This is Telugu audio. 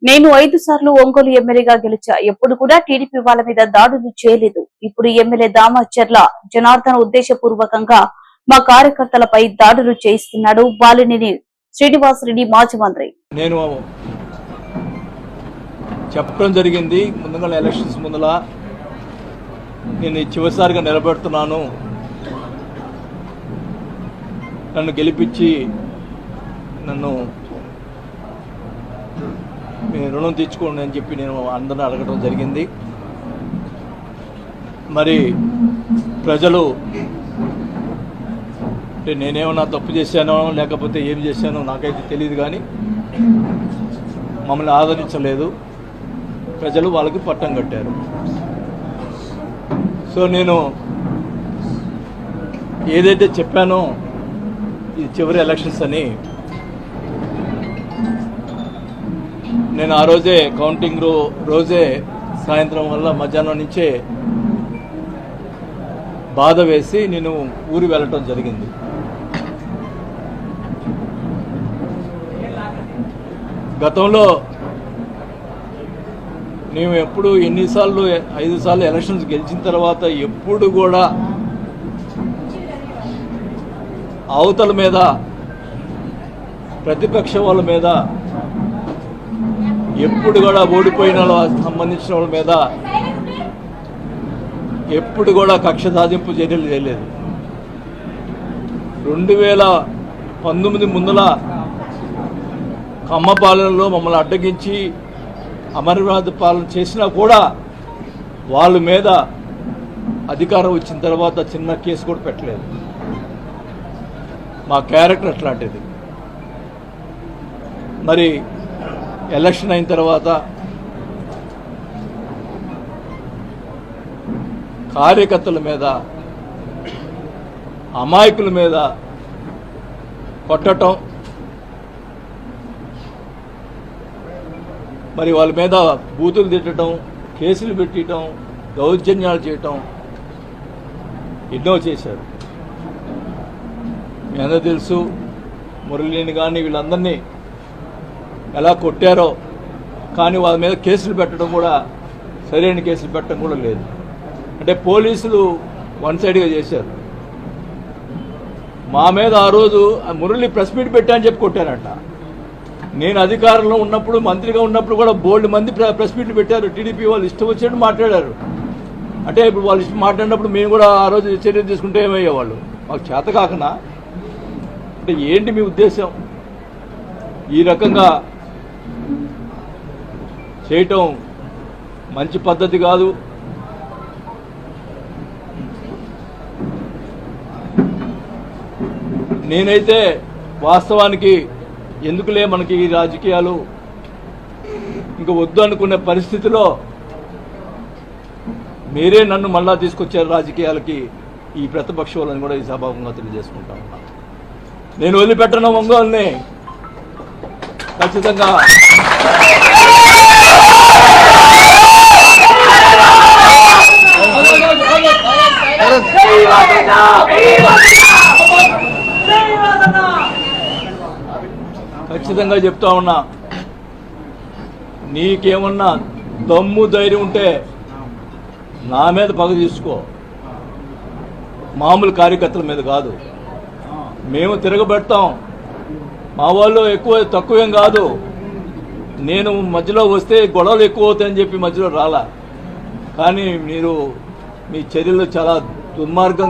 నేను 5 సార్లు ఒంగోలు ఎమ్మెల్యేగా గెలిచా. ఎప్పుడు కూడా టీడీపీ వాళ్ళ మీద దాడులు చేయలేదు. ఇప్పుడు ఎమ్మెల్యే దామచర్ల జనార్దన్ ఉద్దేశపూర్వకంగా మా కార్యకర్తలపై దాడులు చేయిస్తున్నాడు. బాలినేని శ్రీనివాసరెడ్డి మాజీ మంత్రి. నేను చెప్పడం జరిగింది ముందుగా ఎలక్షన్స్ ముందల నేను చివరిసారిగా నిలబెడుతున్నాను, నన్ను గెలిపించి నన్ను మీ రుణం తీర్చుకోండి అని చెప్పి నేను అందరిని అడగడం జరిగింది. మరి ప్రజలు అంటే నేనేమన్నా తప్పు చేశానో లేకపోతే ఏం చేశానో నాకైతే తెలియదు, కానీ మమ్మల్ని ఆదరించలేదు. ప్రజలు వాళ్ళకి పట్టం కట్టారు. సో నేను ఏదైతే చెప్పానో ఇది చివరి ఎలక్షన్స్ అని, నేను ఆ రోజే కౌంటింగ్ రోజే సాయంత్రం వల్ల మధ్యాహ్నం నుంచే బాధ వేసి నేను ఊరి వెళ్ళటం జరిగింది. గతంలో మేము ఎప్పుడు 5 సార్లు ఎలక్షన్స్ గెలిచిన తర్వాత ఎప్పుడు కూడా అవతల మీద ప్రతిపక్ష వాళ్ళ మీద ఎప్పుడు కూడా ఓడిపోయిన సంబంధించిన వాళ్ళ మీద ఎప్పుడు కూడా కక్ష సాధింపు చర్యలు చేయలేదు. 2019 ముందల కమ్మపాలనలో మమ్మల్ని అడ్డగించి అమరనాథ పాలన చేసినా కూడా వాళ్ళ మీద అధికారం వచ్చిన తర్వాత చిన్న కేసు కూడా పెట్టలేదు. మా క్యారెక్టర్ అట్లాంటిది. మరి ఎలక్షన్ అయిన తర్వాత కార్యకర్తల మీద, అమాయకుల మీద కొట్టడం, మరి వాళ్ళ మీద బూతులు తిట్టడం, కేసులు పెట్టడం, దౌర్జన్యాలు చేయటం ఎన్నో చేశారు. మీ అందరూ తెలుసు. మురళిని కానీ వీళ్ళందరినీ ఎలా కొట్టారో, కానీ వాళ్ళ మీద కేసులు పెట్టడం కూడా సరైన కేసులు పెట్టడం కూడా లేదు. అంటే పోలీసులు వన్ సైడ్గా చేశారు. మా మీద ఆ రోజు మురళి ప్రెస్ మీట్ పెట్టా అని చెప్పి కొట్టారంట. నేను అధికారంలో ఉన్నప్పుడు, మంత్రిగా ఉన్నప్పుడు కూడా బోల్డ్ మంది ప్రెస్ మీట్లు పెట్టారు. టీడీపీ వాళ్ళు ఇష్టం వచ్చినట్టు మాట్లాడారు. అంటే ఇప్పుడు వాళ్ళు ఇష్టం మాట్లాడినప్పుడు మేము కూడా ఆ రోజు చర్యలు తీసుకుంటే ఏమయ్యేవాళ్ళు? మాకు చేత కాకనా? అంటే ఏంటి మీ ఉద్దేశం? ఈ రకంగా చేయటం మంచి పద్ధతి కాదు. నేనైతే వాస్తవానికి ఎందుకులే మనకి ఈ రాజకీయాలు ఇంకా వద్దు అనుకునే పరిస్థితిలో మీరే నన్ను మళ్ళా తీసుకొచ్చారు రాజకీయాలకి. ఈ ప్రతిపక్ష వాళ్ళని కూడా ఈ సభాముఖంగా తెలియజేసుకుంటా ఉన్నా. నేను వదిలిపెట్టను ఒంగోలుని. ఖచ్చితంగా ఖచ్చితంగా చెప్తా ఉన్నా, నీకేమన్నా దమ్ము ధైర్యం ఉంటే నా మీద పగ తీసుకో, మామూలు కార్యకర్తల మీద కాదు. మేము తిరగబెడతాం. మా వాళ్ళు ఎక్కువ తక్కువేం కాదు. నేను మధ్యలో వస్తే గొడవలు ఎక్కువ అవుతాయని చెప్పి మధ్యలో రాలా. కానీ మీరు మీ చర్యలు చాలా దుర్మార్గంగా